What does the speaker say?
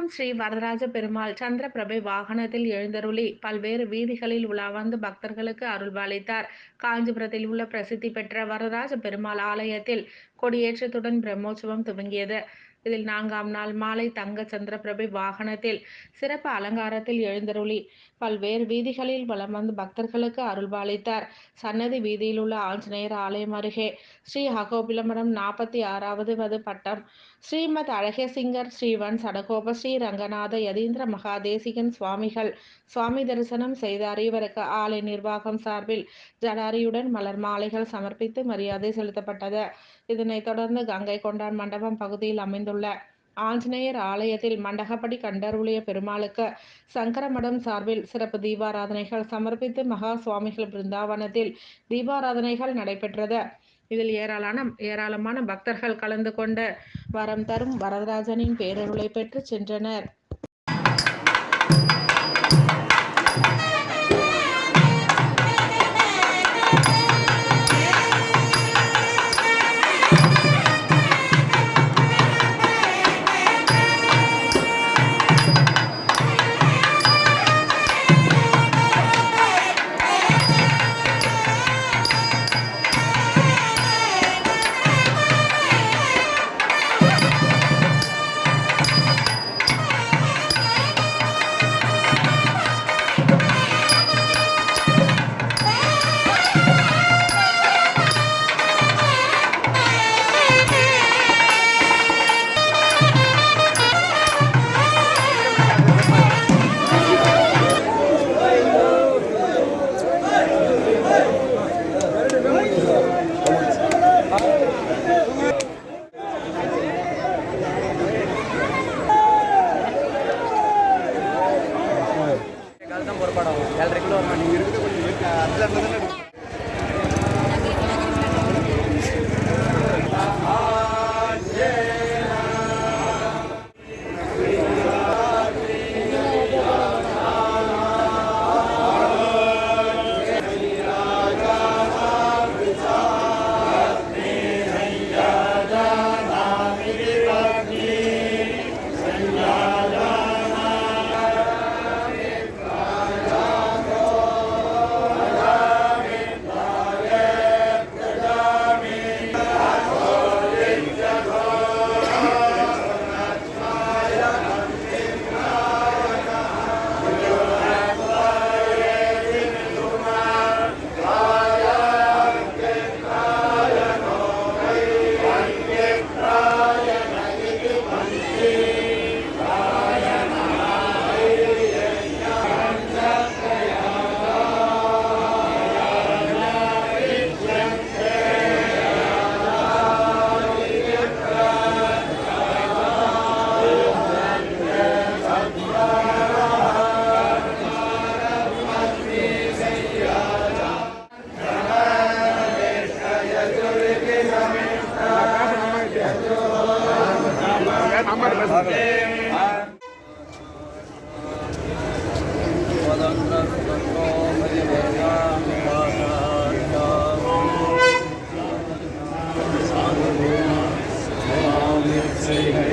காஞ்சிபுரம் ஸ்ரீ வரதராஜ பெருமாள் சந்திரபிரபை வாகனத்தில் எழுந்தருளி பல்வேறு வீதிகளில் உலா வந்து பக்தர்களுக்கு அருள்பாலித்தார். காஞ்சிபுரத்தில் உள்ள பிரசித்தி பெற்ற வரதராஜ பெருமாள் ஆலயத்தில் கொடியேற்றத்துடன் பிரம்மோற்சவம் துவங்கியது. இதில் 4ஆம் நாள் மாலை தங்க சந்திரபிரபை வாகனத்தில் சிறப்பு அலங்காரத்தில் எழுந்தருளி பல்வேறு வீதிகளில் வலம் வந்து பக்தர்களுக்கு அருள்பாலித்தார். சன்னதி வீதியில் உள்ள ஆஞ்சநேயர் ஆலயம் அருகே ஸ்ரீ அகோபிலமரம் 46வது பட்டம் ஸ்ரீமத் அழகேசிங்கர் ஸ்ரீவன் சடகோப ஸ்ரீ ரங்கநாத யதீந்திர மகாதேசிகன் சுவாமிகள் சுவாமி தரிசனம் செய்தார். இவருக்கு ஆலய நிர்வாகம் சார்பில் ஜடாரியுடன் மலர் மாலைகள் சமர்ப்பித்து மரியாதை செலுத்தப்பட்டது. இதனைத் தொடர்ந்து கங்கை கொண்டான் மண்டபம் பகுதியில் அமைந்துள்ள ஆஞ்சநேயர் ஆலயத்தில் மண்டகப்படி கண்டருளிய பெருமாளுக்கு சங்கரமடம் சார்பில் சிறப்பு தீபாராதனைகள் சமர்ப்பித்து மகா சுவாமிகள் பிருந்தாவனத்தில் தீபாராதனைகள் நடைபெற்றது. இதில் ஏராளமான பக்தர்கள் கலந்து கொண்டு வரம் தரும் வரதராஜனின் பேரருளை பெற்று சென்றனர். Say